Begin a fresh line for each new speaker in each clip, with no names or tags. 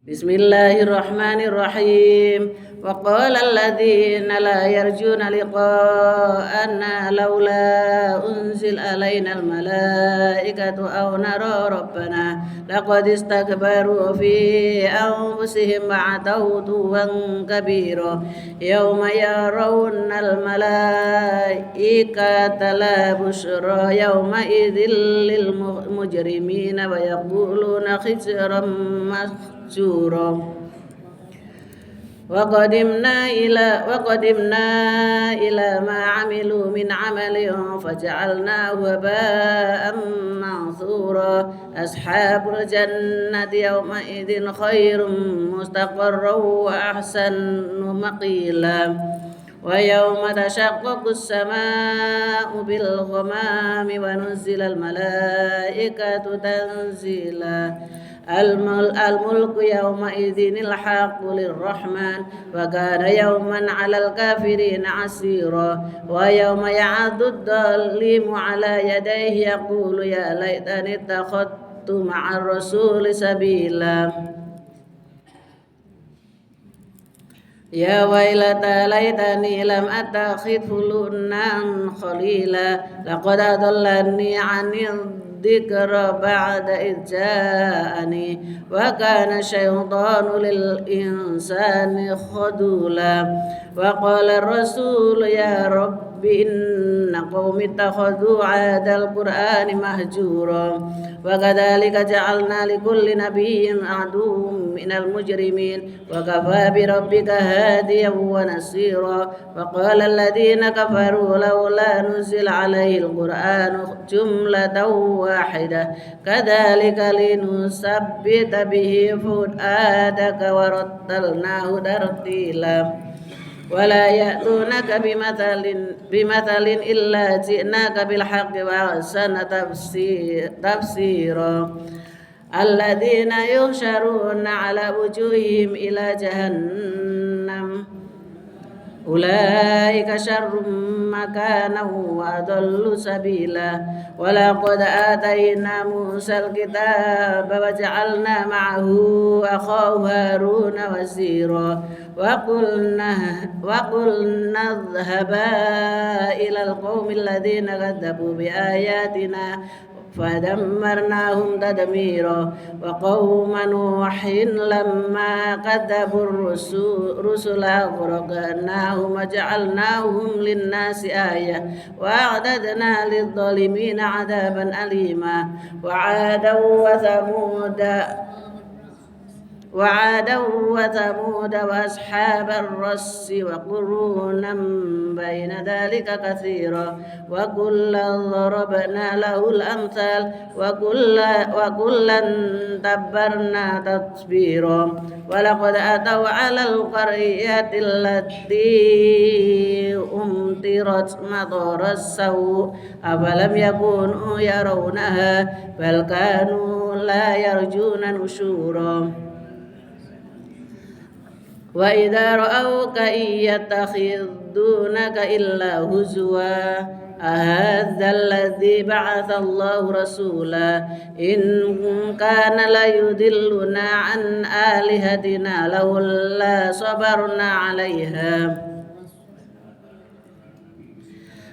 بسم الله الرحمن الرحيم. وقال الذين لا يرجون لقاءنا لولا أنزل علينا الملائكة أو نرى ربنا لقد استكبروا في أنفسهم وعتوا عتوا كبيرا يوم يرون الملائكة لا بشرى يومئذ للمجرمين ويقولون خسرا محجورا وقدمنا إلى ما عملوا من عمل فجعلناه هباء منثورا أصحاب الجنة يومئذ خير مستقرا وأحسن مقيلا ويوم تشقق السماء بالغمام ونزل الملائكة تنزيلا الملك يومئذ الحق للرحمن وكان يوما على الكافرين عسيرا ويوم يعض الظالم على يديه يقول يا ليتني اتخذت مع الرسول سبيلا يا ويلتى ليتني لم أتخذ فلانا خليلا لقد أضلني عن الذكر بعد إذ جاءني وكان الشيطان للإنسان خذولا وقال الرسول يا رب إن قوم اتخذوا هذا القرآن مهجورا وكذلك جعلنا لكل نبي عدو من المجرمين وكفى بربك هاديا ونصيرا وقال الذين كفروا لولا نزل عليه القرآن جملة واحدة كذلك لنثبت به فؤادك ورتلناه ترتيلا ولا يأتونك بمثل إلا جئناك بالحق وأحسن تفسيرا الذين يحشرون على وجوههم إلى جهنم أولئك شر مكانا وأضل سبيلا ولقد آتينا موسى الكتاب وجعلنا معه أخاه هارون وزيرا وقلنا اذهبا إلى القوم الذين كذبوا بآياتنا فدمرناهم تدميرا وقوم نوح لما كذبوا الرسل أغرقناهم وجعلناهم للناس آية وأعددنا للظالمين عذابا أليما وعادا وثمود وأصحاب الرس وقرونا بين ذلك كثيرا وكلا ضربنا له الأمثال وكلا تبرنا تتبيرا ولقد أتوا على القرية التي أمطرت مطر السوء أفلم يكونوا يرونها بل كانوا لا يرجون نشورا وإذا رأوك إن يتخذونك إلا هزوا أهذا الذي بعث الله رسولا إن كان ليضلنا عن آلهتنا لولا صبرنا عليها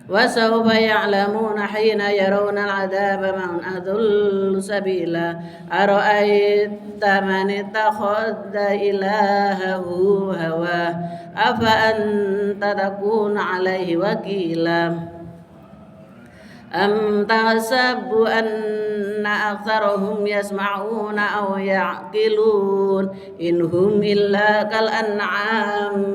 وسوف يعلمون حين يرون العذاب من أضل سبيلا أرأيت من اتخذ إلهه هواه أفأنت تكون عليه وكيلا أم تحسب أن أكثرهم يسمعون أو يعقلون إن هم إلا كالأنعام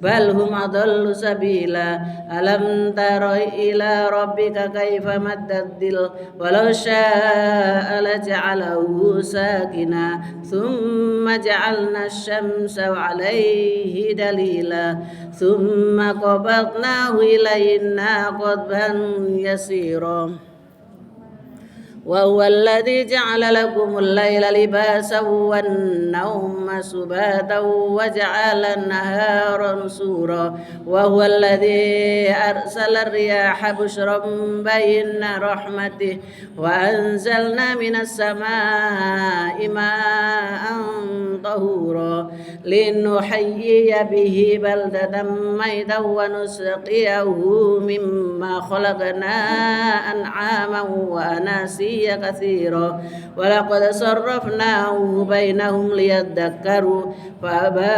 بل هم أضل سبيلا ألم تر إلى ربك كيف مد الظل ولو شاء لجعله ساكنا ثم جعلنا الشمس عليه دليلا ثم قبضناه إلينا قبضا يسيرا وهو الذي جعل لكم الليل لباسا والنوم سباتا وجعل النهار نشورا وهو الذي أرسل الرياح بشرا بين رحمته وأنزلنا من السماء ماء طهورا لنحيي به بلدة ميتا ونسقيه مما خلقنا أنعاما وأناسيا كثيرا ولقد صرفناه بينهم ليذكروا فأبى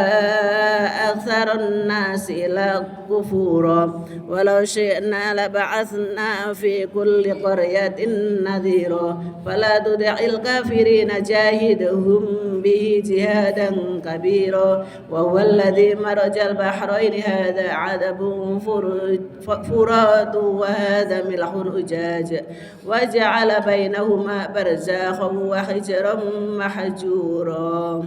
أكثر الناس إلا كفورا ولو شئنا لبعثنا في كل قرية نذيرا فلا تدع الكافرين جاهدهم به جهادا كبيرا وهو الذي مرج البحرين هذا عذب فرات وهذا ملح أجاج وجعل بينهما برزاخا وحجرا محجورا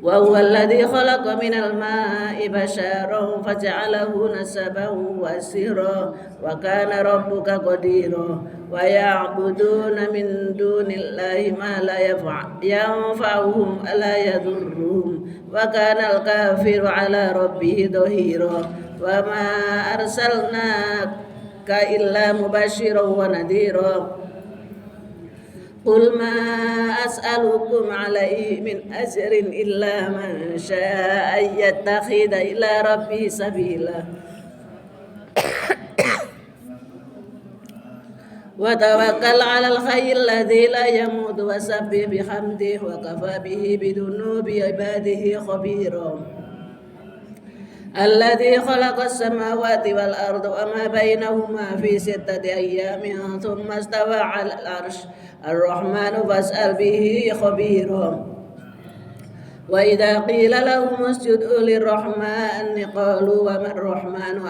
وهو الذي خلق من الماء بشرا فجعله نسبا وسرا وكان ربك قديرا ويعبدون من دون الله ما لا ينفعهم ولا يضرهم وكان الكافر على ربه ظهيرا وما أرسلناك إلا مبشرا ونذيرا قل ما أسألكم عليه من أجر إلا من شاء أن يتخذ إلى ربه سبيلا وتوكل على الحي الذي لا يموت وسبح بحمده وكفى به بذنوب عباده خبيرا الذي خلق السماوات والأرض وما بينهما في 6 أيام ثم استوى على العرش الرحمن فاسأل به خبيرا وإذا قيل لهم اسجدوا للرحمن قالوا وما الرحمن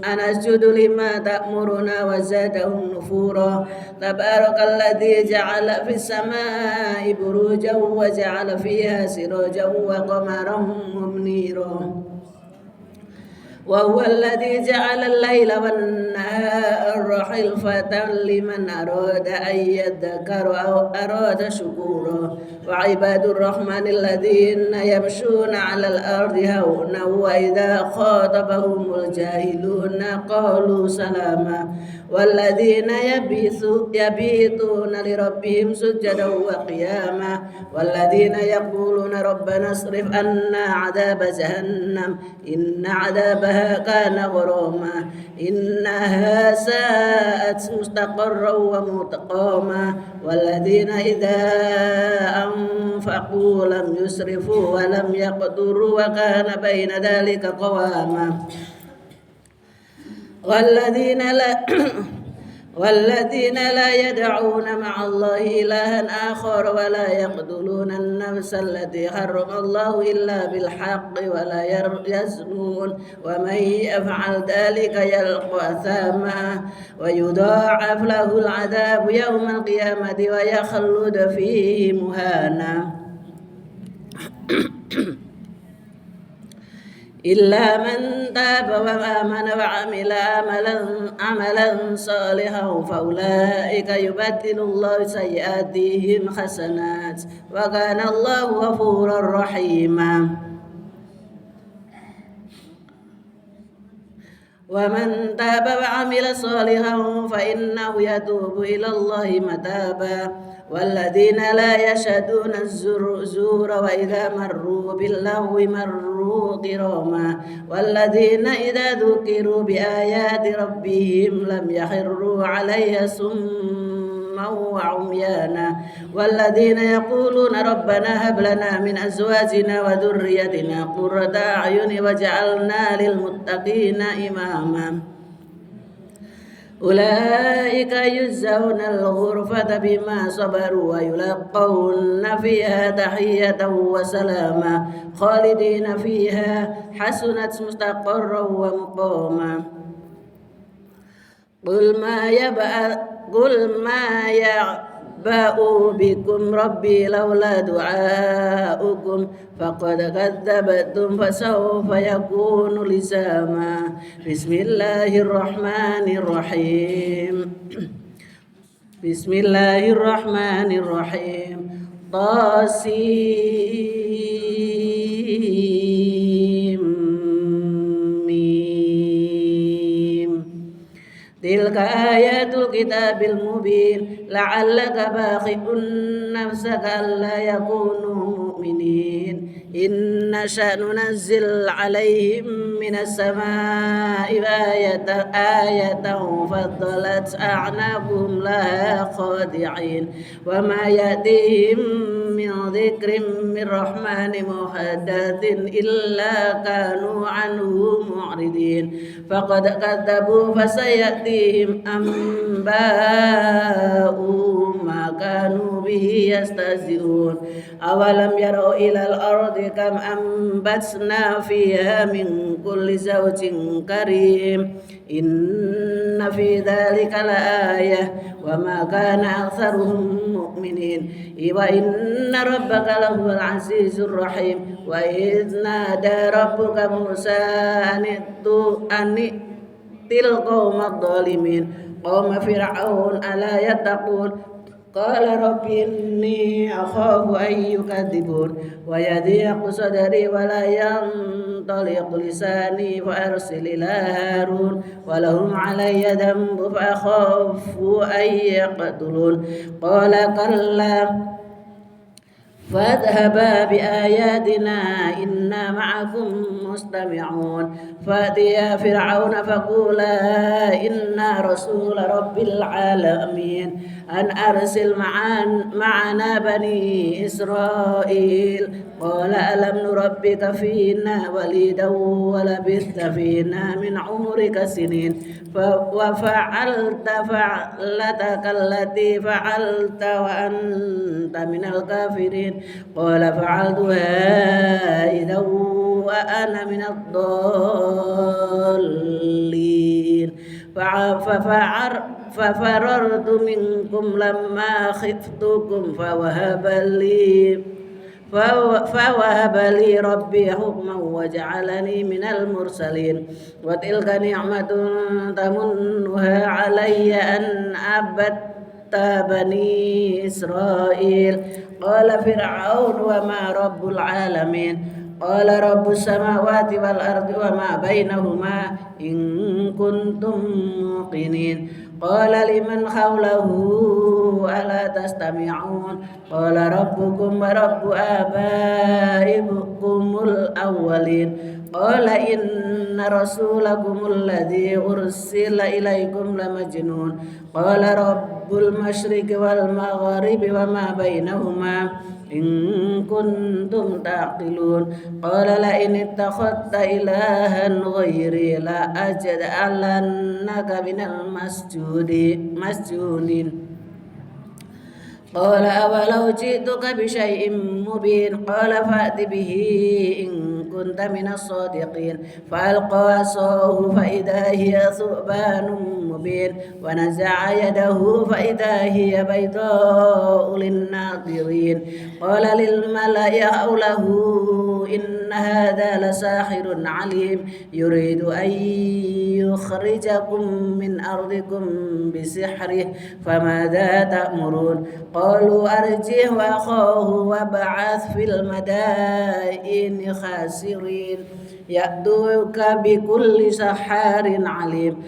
أن أسجد لما تأمرنا وزادهم نفورا تبارك الذي جعل في السماء بروجا وجعل فيها سراجا وقمرا منيرا وهو الذي جعل الليل والنهار خلفة لمن أراد أن يذكر أو أراد شكورا وعباد الرحمن الذين يمشون على الأرض هونا وإذا خاطبهم الجاهلون قالوا سلاما والذين يبيتون لربهم سجدا وقياما والذين يقولون ربنا اصرف عنا عذاب جهنم إن عذابها كان غراما إنها ساءت مستقرا ومقاما والذين إذا أنفقوا لم يسرفوا ولم يقتروا وكان بين ذلك قواما والذين لا يدعون مع الله إلها آخر ولا يقتلون النفس التي حرم الله إلا بالحق ولا يزنون ومن يفعل ذلك يلقى أثاما ويضاعف له العذاب يوم القيامة ويخلد فيه مهانا إلا من تاب وآمن وعمل عملا صالحا فأولئك يبدل الله سيئاتهم حسنات وكان الله غفورا رحيما ومن تاب وعمل صالحا فإنه يتوب إلى الله متابا والذين لا يشهدون الزور وإذا مروا باللغو مروا كراما والذين إذا ذكروا بآيات ربهم لم يخروا عليها صما وعميانا والذين يقولون ربنا هب لنا من أزواجنا وذريتنا قرة أعين واجعلنا للمتقين إماما أولئك يجزون الغرفة بما صبروا ويلقون فيها تحية وسلاما خالدين فيها حسنت مستقرا ومقاما قل ما باءوا بكم ربي لولا دعاؤكم فقد كذبتم فسوف يكون لزاما. بسم الله الرحمن الرحيم. بسم الله الرحمن الرحيم. طاسيم ميم. تلك آيات الكتاب المبين لعلك باخع نفسك ألا يكونوا مؤمنين إن نشأ ننزل عليهم من السماء آية فظلت أعناقهم لها خاضعين وما يأتيهم من ذكر من رحمن محدث إلا كانوا عنه معرضين فقد كذبوا فسيأتيهم أنباء ما كانوا به يستهزئون أولم يروا إلى الأرض كم أنبتنا فيها من كل زوج كريم إن في ذلك لآية وما كان أكثرهم مؤمنين وإن ربك لهو العزيز الرحيم وإذ نادى ربك موسى أن ائت القوم الظالمين قوم فرعون ألا يتقون قال رب إني أخاف أن يكذبون ويضيق صدري ولا ينطلق لساني فأرسل إلى هارون ولهم علي ذنب فأخاف أن يقتلون قال كلا فاذهبا بآياتنا إنا معكم مستمعون فأتيا فرعون فقولا إنا رسول رب العالمين أن أرسل معنا بني إسرائيل قال ألم نربك فينا وليدا ولبثت فينا من عمرك سنين وفعلت فعلتك التي فعلت وأنت من الكافرين قال فعلتها إذا وأنا من الضالين ففررت منكم لما خفتكم فوهب لي ربي حكما وجعلني من المرسلين وتلك نعمة تمنها علي أن عبدت بني إسرائيل قال فرعون وما رب العالمين قال رب السماوات والأرض وما بينهما إن كنتم موقنين قال لمن حوله ألا تستمعون قال ربكم ورب آبائكم الأولين قال إن رسولكم الذي أرسل إليكم لمجنون قال رب المشرق والمغرب وما بينهما إن كنتم تعقلون قال لئن اتخذت إلها غيري لأجعلنك من المسجونين قال أولو جئتك بشيء مبين قال فأت به إن كنت من الصادقين فألقى عصاه فإذا هي ثعبان مبين ونزع يده فإذا هي بيضاء للناظرين قال للملأ حوله إن هذا لساحر عليم يريد أن يخرجكم من أرضكم بسحره فماذا تأمرون قالوا أرجه وأخاه وابعث في المدائن خاسرين يأتوك بكل سحار عليم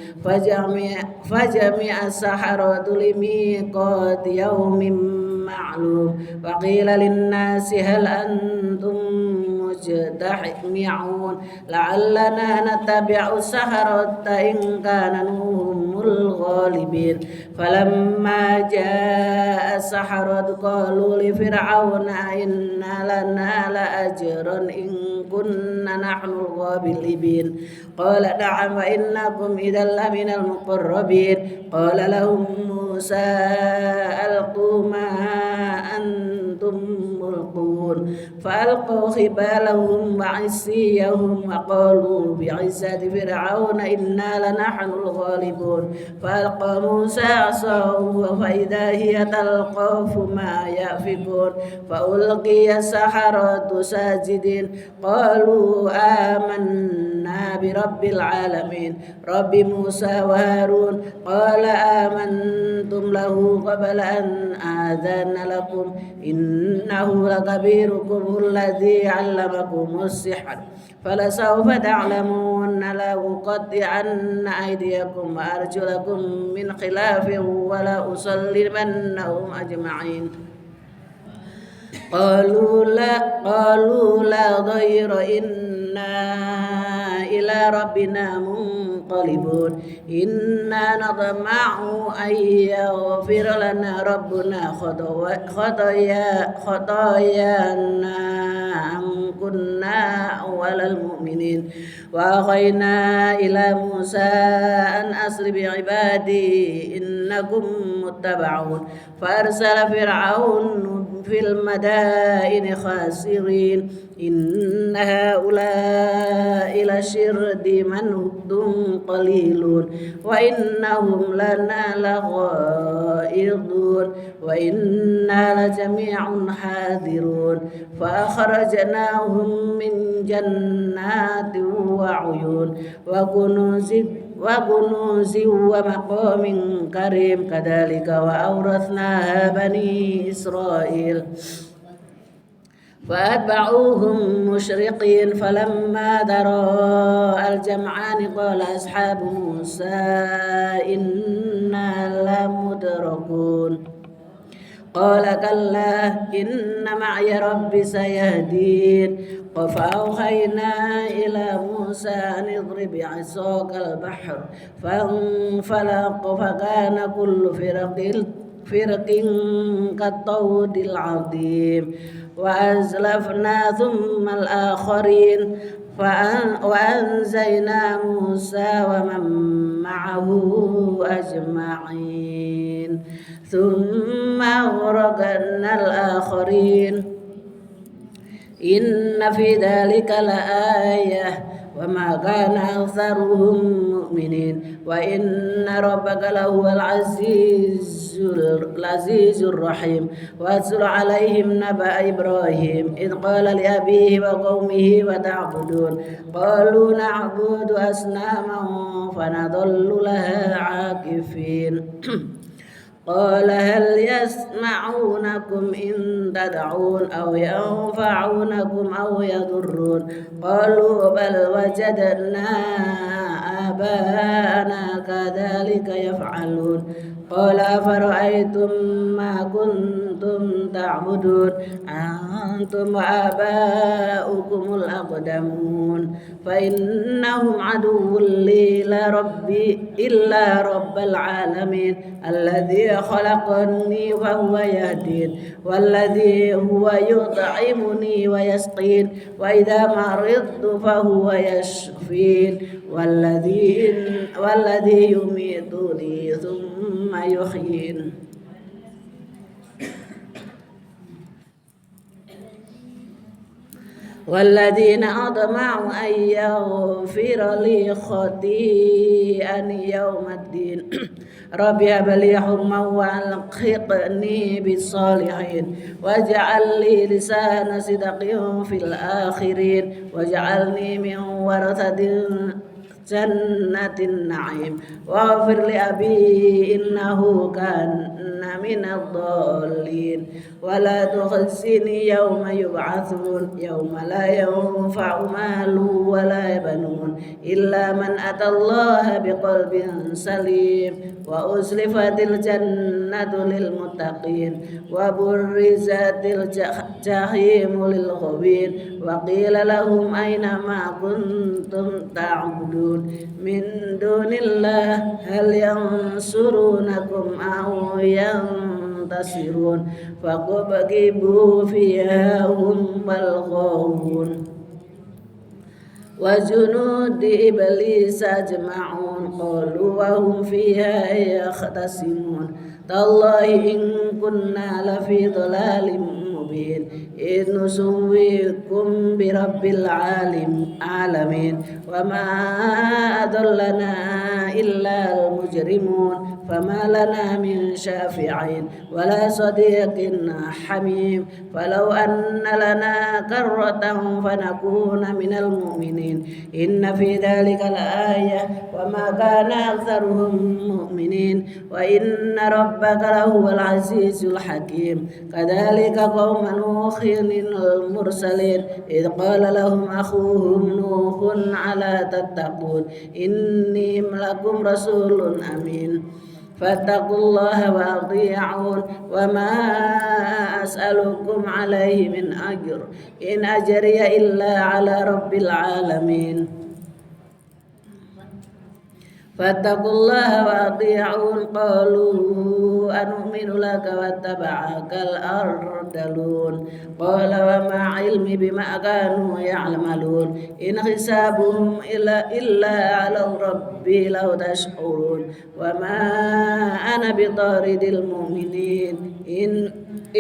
فجمع السحرة لميقات يوم معلوم وقيل للناس هل أنتم مجتمعون لعلنا نتبع السحرة إن كانوا هم الغالبين فلما جاء السحرة قالوا لفرعون إن لنا لأجرا إن كنا نحن الغالبين قال نعم وإنكم إذا لمن المقربين قال لهم موسى ألقوا ما أنتم ملقون ينظرون فألقوا خبالهم وعصيهم وقالوا بعزة فرعون إنا لنحن الغالبون فألقى موسى عصاه فإذا هي تلقف ما يأفكون فألقي السحرة ساجدين قالوا آمنا برب العالمين رب موسى وهارون قال آمنتم له قبل أن آذن لكم إنه لكبيركم الذي علمكم السحر فلسوف تعلمون لأقطعن أيديكم وأرجلكم من خلاف ولأصلبنهم أجمعين قالوا لا ضير إنا إلى ربنا منقلبون إنا نطمع أن يغفر لنا ربنا خطايانا أن كنا أول المؤمنين وأوحينا إلى موسى أن أسر بعبادي إنكم متبعون فأرسل فرعون في المدائن خاسرين إن هؤلاء لشرذمة قليلون وإنهم لنا لغائظون وإنا لجميع حاذرون فأخرجناهم من جنات وعيون وكنوز ومقام كريم كذلك وأورثناها بني إسرائيل فأتبعوهم مشرقين فلما تراءى الجمعان قال أصحاب موسى إنا لمدركون قال كلا إن معي ربي سيهدين فأوحينا إلى موسى أن اضرب بعصاك البحر فانفلق فكان كل فرق كالطود العظيم وأزلفنا ثم الآخرين وأنجينا موسى ومن معه أجمعين ثم أغرقنا الآخرين إن في ذلك لآية وما كان أكثرهم مؤمنين وإن ربك لهو العزيز الرحيم واتل عليهم نبأ إبراهيم إذ قال لأبيه وقومه وتعبدون قالوا نعبد أصناما فنظل لها عاكفين قال هل يسمعونكم إن تدعون أو ينفعونكم أو يضرون قالوا بل وجدنا آباءنا كذلك يفعلون قال أفرأيتم ما كنتم تعبدون أنتم وآباؤكم الأقدمون فإنهم عدو لي إلا رب العالمين الذي خلقني وهو يهدين والذي هو يطعمني ويسقين وإذا مرضت فهو يشفين والذي يميتني ثم يحيين والذين أطمع أن يغفر لي خطيئا يوم الدين رب هب لي حكما وألحقني بالصالحين واجعل لي لسان صدق في الآخرين واجعلني من ورثة جنة النعيم واغفر لأبي إنه كان من الضالين ولا تخزني يوم يبعثون يوم لا ينفع مال ولا بنون إلا من أتى الله بقلب سليم وأزلفت الجنة للمتقين وبرزت الجحيم للغاوين وقيل لهم أين ما كنتم تعبدون من دون الله هل ينصرونكم أو ينتصرون فكبكبوا فيها هم والغاوون وجنود إبليس أجمعون قالوا وهم فيها يختصمون تالله إن كنا لفي ضلال مبين إذ نسويكم برب العالمين وما أضلنا إلا المجرمون فما لنا من شافعين ولا صديق حميم فلو أن لنا كرة فنكون من المؤمنين إن في ذلك لآية وما كان أكثرهم مؤمنين وإن ربك لهو العزيز الحكيم كذلك قوم نوح المرسلين إذ قال لهم أخوهم نوح ألا تتقون إني لكم رسول أمين فاتقوا الله وأطيعون وما أسألكم عليه من أجر إن أجري إلا على رب العالمين فاتقوا الله وأطيعون قالوا أنؤمن لك واتبعك الأرذلون قال وما علمي بما كانوا يعملون إن حسابهم إلا على ربي لو تشعرون وما أنا بطارد المؤمنين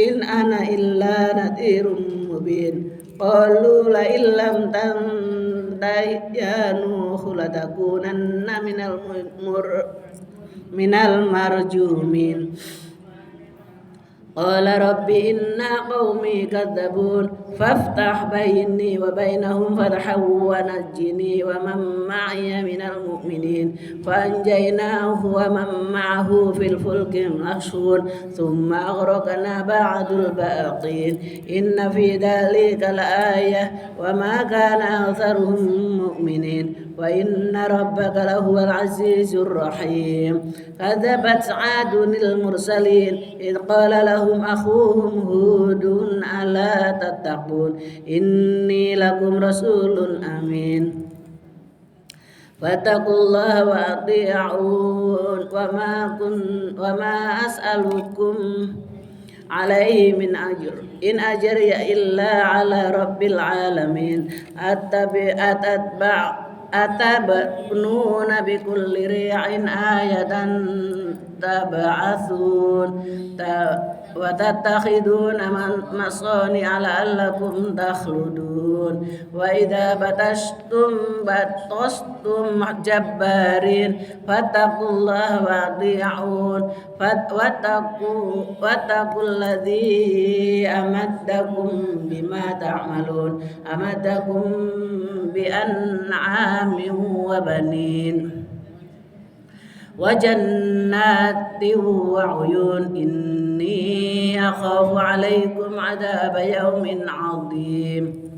إن أنا إلا نذير مبين قالوا لئن لم تنته يا نوح لتكونن من المرجومين قال رب إن قومي كذبون فافتح بيني وبينهم فتحا ونجني ومن معي من المؤمنين فأنجيناه ومن معه في الفلك المشحون ثم أغرقنا بعد الباقين إن في ذلك لآية وما كان أكثرهم مؤمنين وإن ربك لهو العزيز الرحيم كذبت عاد المرسلين إذ قال لهم أخوهم هود ألا تتقون إني لكم رسول أمين فاتقوا الله وأطيعون وما أسألكم عليه من أجر إن أجري إلا على رب العالمين أتبنون بكل ريع آية تبعثون وتتخذون مصانع لعلكم تخلدون وإذا بطشتم جبارين فاتقوا الله وأطيعون واتقوا الذي أمدكم بما تعملون أمدكم بأنعام وبنين وجنات وعيون إني أخاف عليكم عذاب يوم عظيم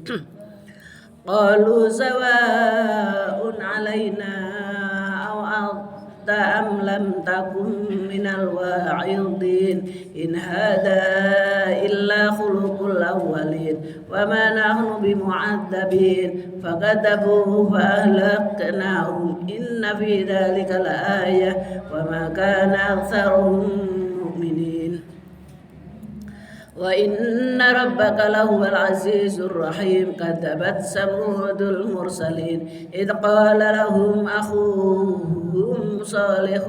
قالوا سواء علينا أوعظت أم لم تكن من الواعظين إن هذا إلا خلق الأولين وما نحن بمعذبين فكذبوه فأهلكناهم إن في ذلك لآية وما كان أكثرهم مؤمنين وإن ربك لهو العزيز الرحيم كذبت ثمود المرسلين إذ قال لهم أخوهم صالح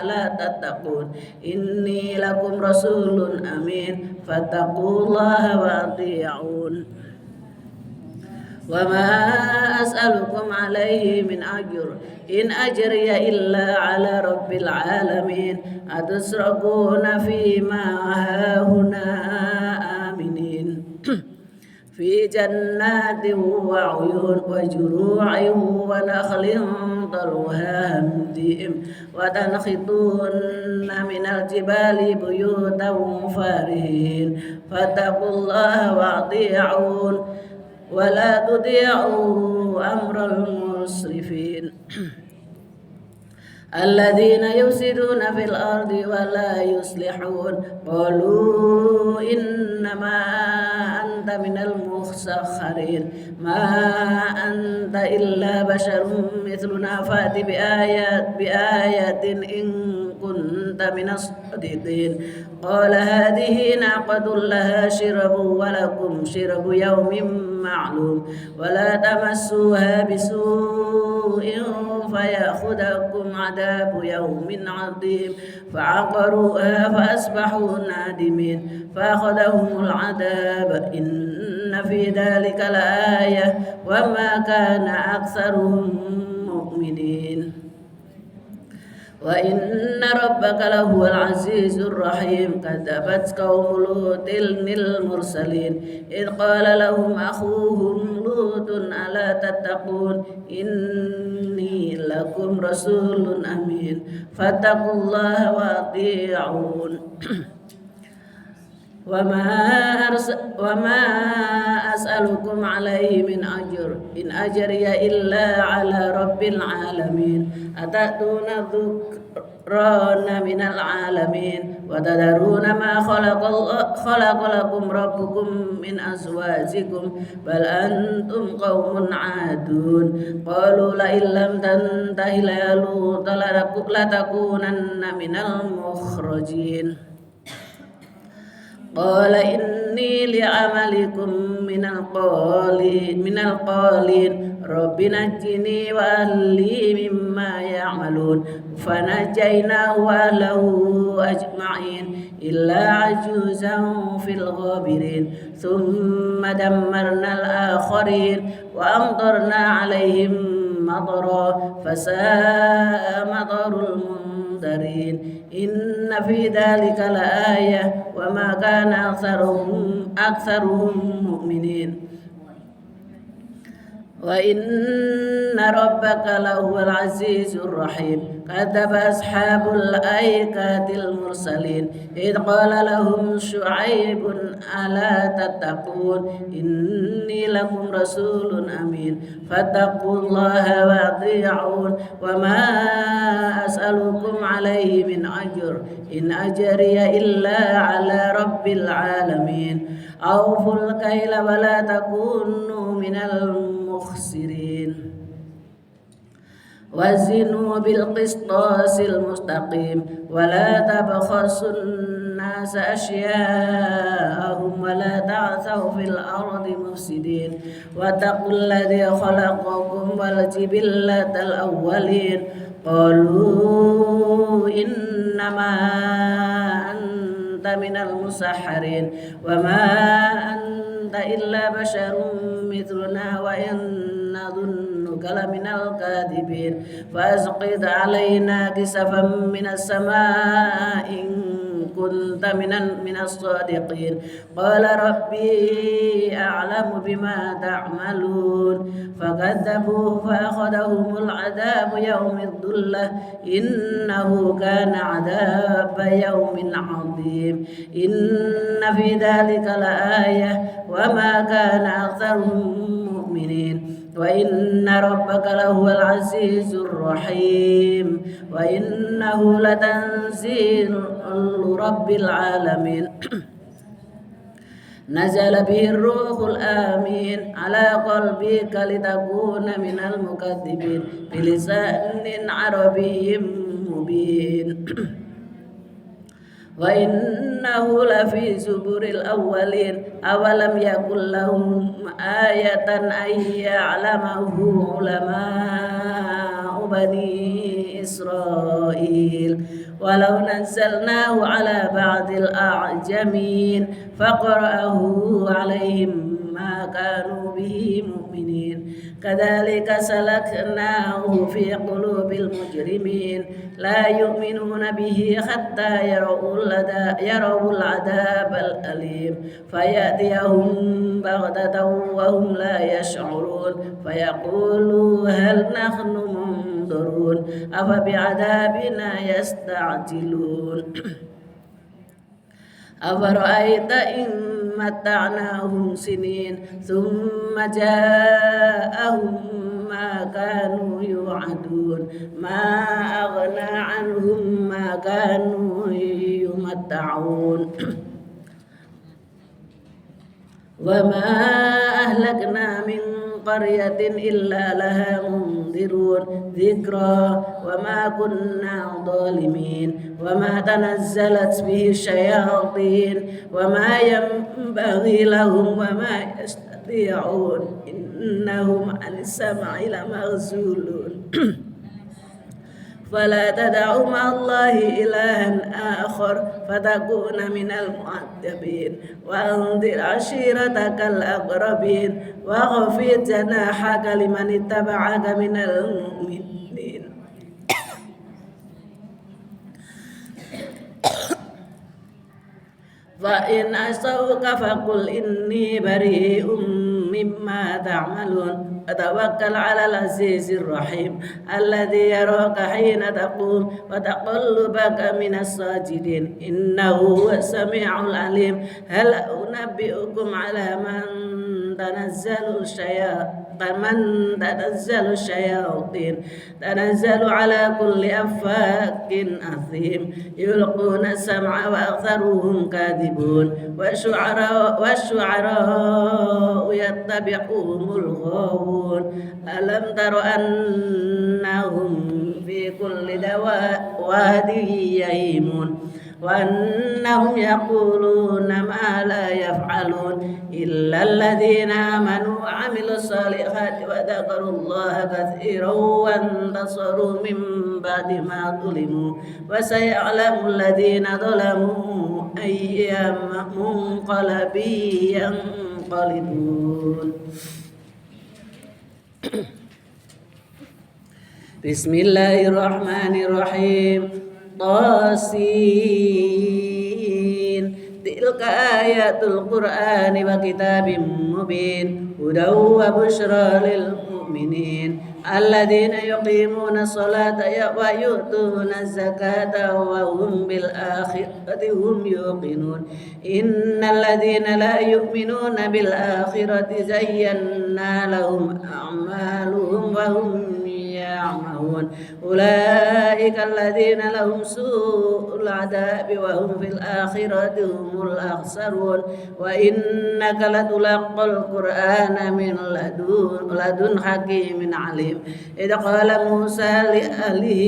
ألا تتقون إني لكم رسول أمين فاتقوا الله وأطيعون وما أسألكم عليه من أجر إن أجري إلا على رب العالمين أتسرقون فيما هاهنا آمنين في جنات وعيون وجروع ونخل طلعها هنديم وتنحتون من الجبال بيوتا فارهين فاتقوا الله وأطيعون ولا تطيعوا أمر المسرفين الذين يفسدون في الأرض ولا يصلحون قالوا إنما أنت من المسخرين ما أنت إلا بشر مثلنا فات بآية إن كنت من الصادقين. قال هذه ناقة لها شرب ولكم شرب يوم معلوم ولا تمسوها بسوء فيأخذكم عذاب يوم عظيم. فعقروها فأصبحوا نادمين فأخذهم العذاب إن في ذلك لآية وما كان أكثرهم مؤمنين وإن ربك لهو العزيز الرحيم. كذبت قوم لوط المرسلين إذ قال لهم أخوهم لوط ألا تتقون إني لكم رسول أمين فاتقوا الله وأطيعون. وما أسألكم عليه من أجر إن أجري إلا على رب العالمين. أتأتون الذكران من العالمين وتذرون ما خلق لكم ربكم من أزواجكم بل أنتم قوم عادون. قالوا لئن لم تنته يا لوط لتكونن من المخرجين. قال إني لعملكم من القالين رب نجني وأهلي مما يعملون. فنجيناه وأهله أجمعين إلا عجوزا في الغابرين. ثم دمرنا الآخرين وأمطرنا عليهم مطرا فساء مطر المنذرين. إن في ذلك لآية وما كان أكثرهم مؤمنين وإن ربك لهو العزيز الرحيم. كذب أصحاب الأيكة المرسلين إذ قال لهم شعيب ألا تتقون إني لكم رسول أمين فاتقوا الله وأطيعون. وما أسألكم عليه من أجر إن أجري إلا على رب العالمين. أوفوا الكيل ولا تكونوا من المخسرين وزنوا بالقسطاس المستقيم ولا تبخسوا الناس أشياءهم ولا تعثوا في الأرض مفسدين. واتقوا الذي خلقكم والجبلة الأولين. قالوا إنما أنت من المسحرين وما أنت إلا بشر مثلنا وإن نظنك لمن الكاذبين. فأسقط علينا كسفا من السماء إن كنت من الصادقين. قال ربي أعلم بما تعملون. فكذبوه فأخذهم العذاب يوم الظلة إنه كان عذاب يوم عظيم. إن في ذلك لآية وما كان أكثرهم مؤمنين وإن ربك لهو العزيز الرحيم وإنه لتنزيل رب العالمين. نزل به الروح الآمين على قلبك لتكون من المكذبين بلسان عربي مبين. وإنه لفي زبر الأولين. أولم يكن لهم آية أن يعلمه علماء بني إسرائيل. ولو نزلناه على بعض الأعجمين فقرأه عليهم ما كانوا به مؤمنين. كذلك سلكناه في قلوب المجرمين لا يؤمنون به حتى يروا العذاب الأليم فيأتيهم بغتة وهم لا يشعرون فيقولوا هل نحن منظرون أفبعذابنا يستعجلون. أفرأيت إن متعناهم سنين ثم جاءهم ما كانوا يوعدون ما أغنى عنهم ما كانوا يمتعون. وما أهلكنا من قرية إلا لها منذرون ذكرى وما كنا ظالمين وما تنزلت به الشياطين وما ينبغي لهم وما يستطيعون إنهم عن السمع لمغزولون فلا تدع مع الله إلها آخر فتكون من المعذبين وأنذر عشيرتك الأقربين واخفض جناحك لمن اتبعك من المؤمنين فإن عصوك فقل إني بريء مما تعملون وتوكل على العزيز الرحيم الذي يراك حين تقوم وتقلبك من الساجدين إنه هو السميع العليم هل أنبئكم على من تنزل الشياطين تنزل على كل أفاك أثيم يلقون السمع وأكثرهم كاذبون والشعراء يتبعهم الغاوون ألم تر أنهم في كل واد يهيمون وأنهم يقولون ما لا يفعلون إلا الذين آمنوا وعملوا الصالحات وذكروا الله كثيرا وانتصروا من بعد ما ظلموا وسيعلم الذين ظلموا أي منقلب ينقلبون بسم الله الرحمن الرحيم طاسين تلك آيات القرآن وكتاب مبين هدى وبشرى للمؤمنين الذين يقيمون الصلاة ويؤتون الزكاة وهم بالآخرة هم يوقنون إن الذين لا يؤمنون بالآخرة زينا لهم أعمالهم وهم يعمهون أولئك الذين لهم سوء العذاب وهم في الآخرة هم الأخسرون وإنك لتلقى القرآن من لدن حكيم عليم إذ قال موسى لأهله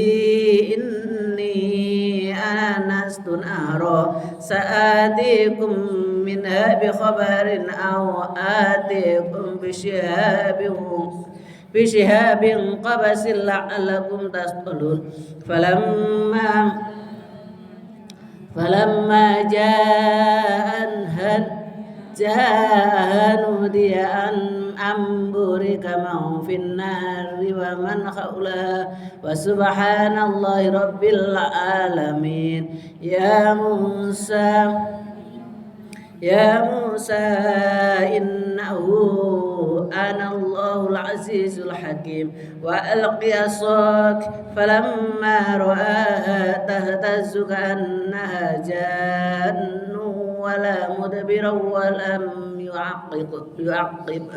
إني آنست نارا سآتيكم منها بخبر أو آتيكم بشهاب قبس لعلكم تصطلون فلما جاء نودي أن بورك من في النار ومن حولها وسبحان الله رب العالمين يا موسى إنه أنا الله العزيز الحكيم وألقي عصاك فلما رآها تهتز كأنها جان ولا مدبرا ولم يعقب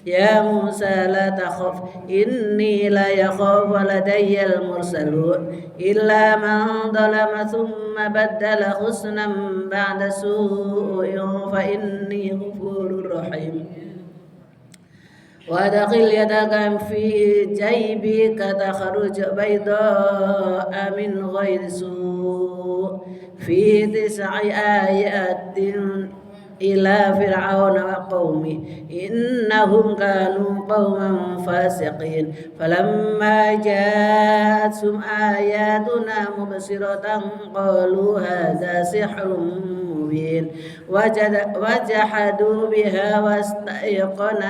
يا موسى لا تخف إني لا يخاف لدي المرسلون إلا من ظلم ثم بدل حسنا بعد سوء فإني غفور رحيم وادخل يدك في جيبك تخرج بيضاء من غير سوء في 9 آيات إلى فرعون وقومه إنهم كانوا قوما فاسقين فلما جاءتهم آياتنا مبصرة قالوا هذا سحر مبين وجحدوا بها واستيقنتها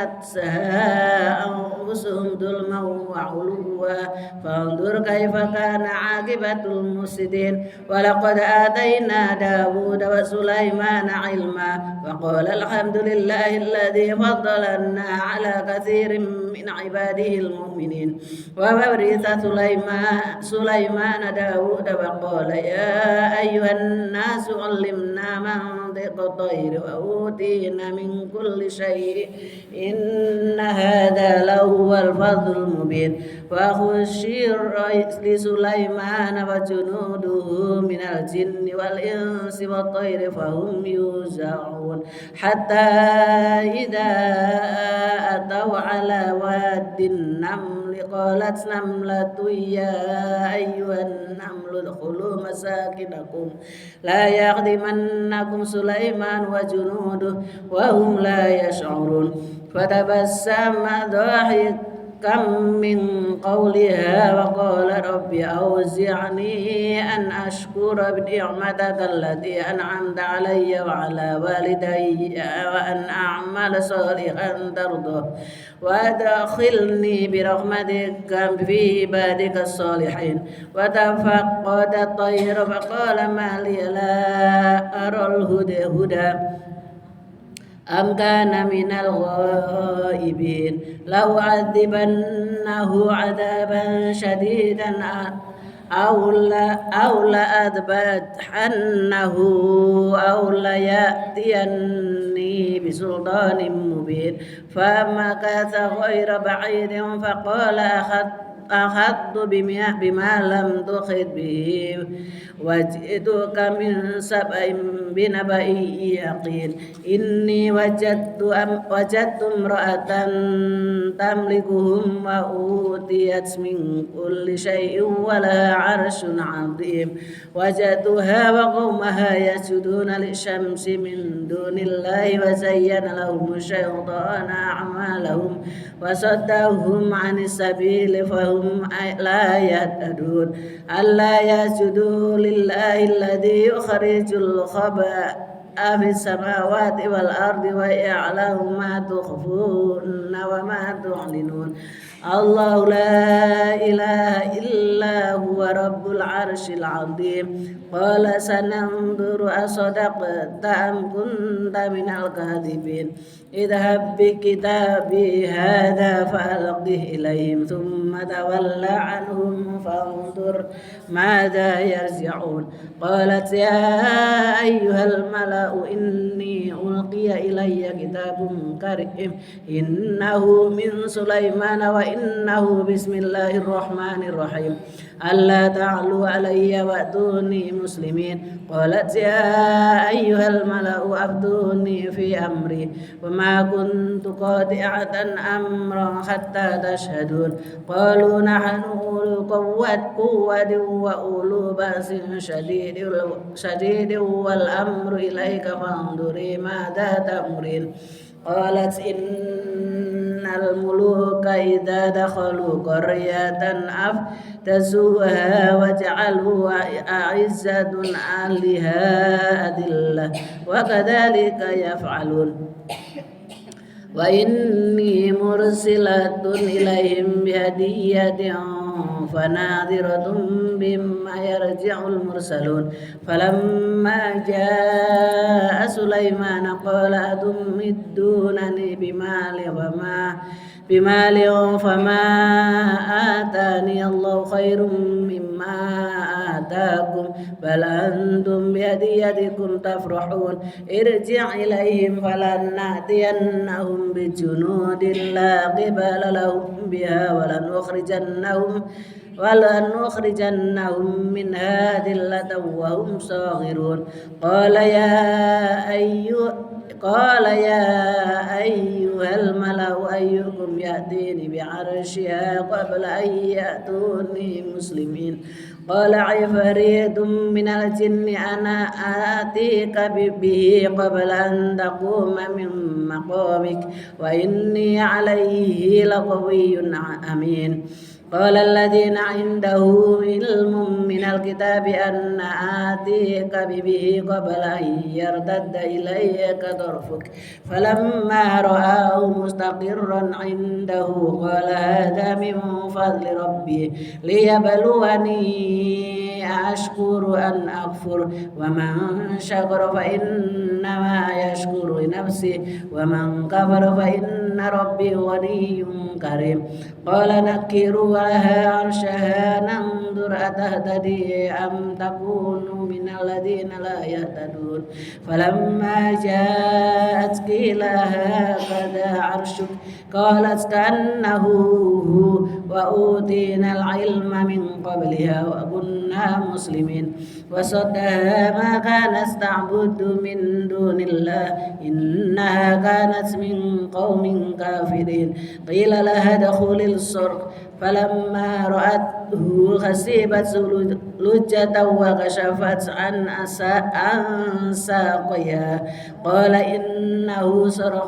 أنفسهم ظلما وعلوا فانظر كيف كان عاقبة المفسدين ولقد آتينا داود وسليمان علما وقال الحمد لله الذي فضلنا على كثير من عباده المؤمنين وورث سليمان داود وقال يا أيها الناس علمنا منطق الطير وأوتينا من كل شيء إن هذا لهو الفضل المبين وخشر لسليمان وجنوده من الجن والإنس والطير فهم يوزعون حتى إذا أتوا على واد النمل قالت نملة يا أيها النمل ادخلوا مساكنكم لا يخدمنكم سليمان وجنوده وهم لا يشعرون فتبسم ضاحكا من قولها وقال رب أوزعني أن أشكر نعمتك التي أنعمت علي وعلى والدي وأن أعمل صالحا ترضاه وأدخلني برحمتك في عبادك الصالحين وتفقد الطير فقال ما لي لا أرى الهدى أم كان من الغائبين لو عذبنه عذابا شديدا أو لأذبحنه أو ليأتيني بسلطان مبين فمكث غير بعيد فقال أخذت بما لم تخذ به وجئتك من سبأ بنبأ يقين إني وجدت امرأة تملكهم وأوتيت من كل شيء ولها عرش عظيم وجدتها وقومها يسجدون للشمس من دون الله وزين لهم الشيطان أعمالهم وصدهم عن السبيل فهم لا يهتدون ألا يسجدوا لله الذي يخرج الخبأ في السماوات والأرض ويعلم ما تخفون وما تعلنون الله لا إله إلا هو رب العرش العظيم قال سننظر أصدقت أم كنت من الكاذبين اذهب بكتابي هذا فألقه إليهم ثم تول عنهم فانظر ماذا يرجعون قالت يا أيها الملأ إني ألقي إلي كتاب كريم إنه من سليمان وإنه بسم الله الرحمن الرحيم ألا تعلوا علي وأتوني مسلمين قالت يا أيها الملأ أفتوني في أمري وما كنت قاطعة أمرا حتى تشهدون قالوا نحن أولو قوة وأولو بأس شديد والأمر إليك فانظري ماذا تأمرين قالت إن الملوك إذا دخلوا قرية أفسدوها وجعلوا أعزة أهلها أذلة وكذلك يفعلون وإني مرسلة إليهم بهدية فناظرة بما يرجع المرسلون فلما جاء سليمان قال أتمدونني بمال فما آتاني الله خير مما آتاكم بل أنتم بهديتكم تفرحون ارجع إليهم فلنأتينهم بجنود لا قبل لهم بها ولنخرجنهم منها ذلة وهم صاغرون قال يا أيها الملأ أيكم يأتيني بعرشها قبل أن يأتوني مسلمين قال عفريت من الجن أنا آتيك به قبل أن تقوم من مقامك وإني عليه لقوي أمين قال الذين عنده علم من الكتاب أن آتيك به قبل أن يرتد إليك طرفك فلما رآه مستقرا عنده قال هذا من فضل ربي ليبلوني أشكر أن أكفر ومن شكر فإنما يشكر لنفسه ومن كفر فإن ربي غني كريم قال نكروا لها عرشها فانظر أتهتدي أم تكون من الذين لا يهتدون فلما جاءت قيل هكذا عرشك قالت كأنه هو وأوتينا العلم من قبلها وكنا مسلمين وصدها ما كانت تعبد من دون الله إنها كانت من قوم كافرين قيل لها ادخل الصرح فلما رأته خسفت لجة وكشفت عن ساقيها قال إنه صرح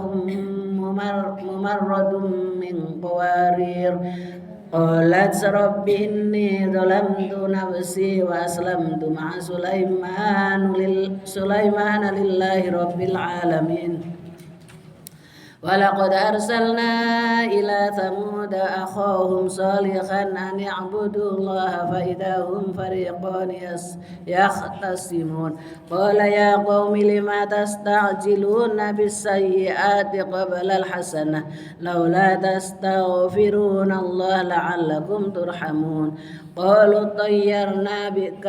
ممرد من قوارير قالت رب إني ظلمت نفسي وأسلمت مع سليمان لله رب العالمين ولقد أرسلنا إلى ثمود أخاهم صالحا أن اعبدوا الله فإذا هم فريقان يختصمون قال يا قوم لما تستعجلون بالسيئات قبل الحسنة لولا تستغفرون الله لعلكم ترحمون قالوا طيرنا بك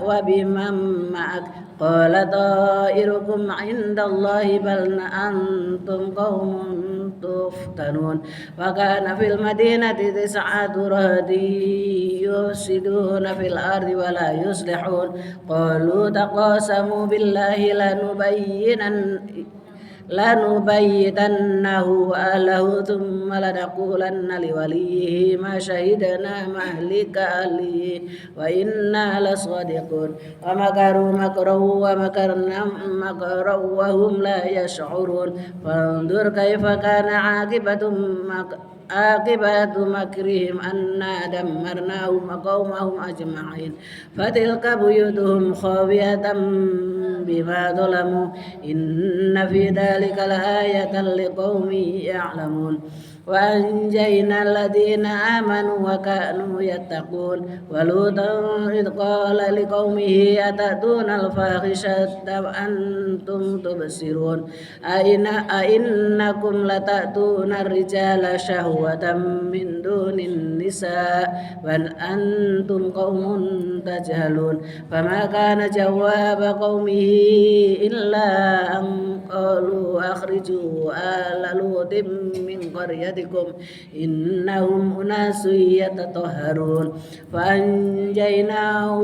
وبمن معك قال طائركم عند الله بل أنتم قوم تفتنون وكان في المدينة 9 رهط يفسدون في الأرض ولا يصلحون قالوا تقاسموا بالله لنبيتنه أهله ثم لنقولن لوليه ما شهدنا مهلك أهله وإنا لصادقون ومكروا مكرا ومكرنا مكرا وهم لا يشعرون فانظر كيف كان عاقبة مكرهم أنا دمرناهم وقومهم أجمعين فتلك بيوتهم خاوية بما ظلموا إن في ذلك لآية لقوم يعلمون وأنجينا الذين آمنوا وكانوا يتقون ولوطا إذ قال لقومه أتأتون الفاحشة وأنتم تبصرون أئنكم لتأتون الرجال شهوة من دون النساء بل أنتم قوم تجهلون فما كان جواب قومه إلا أن قالوا أخرجوا آل لوط من قريتكم إنهم أناس يتطهرون فأنجيناه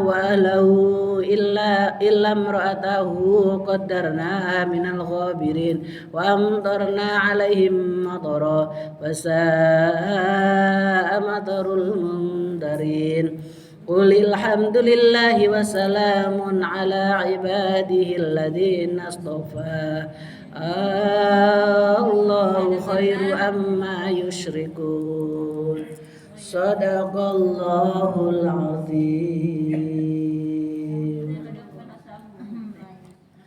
وأهله إلا امرأته قدرناها من الغابرين وأمطرنا عليهم مطرا فساء مطر المنذرين قل الحمد لله وسلام على عباده الذين اصطفى الله خير أما يشركون صدق الله العظيم.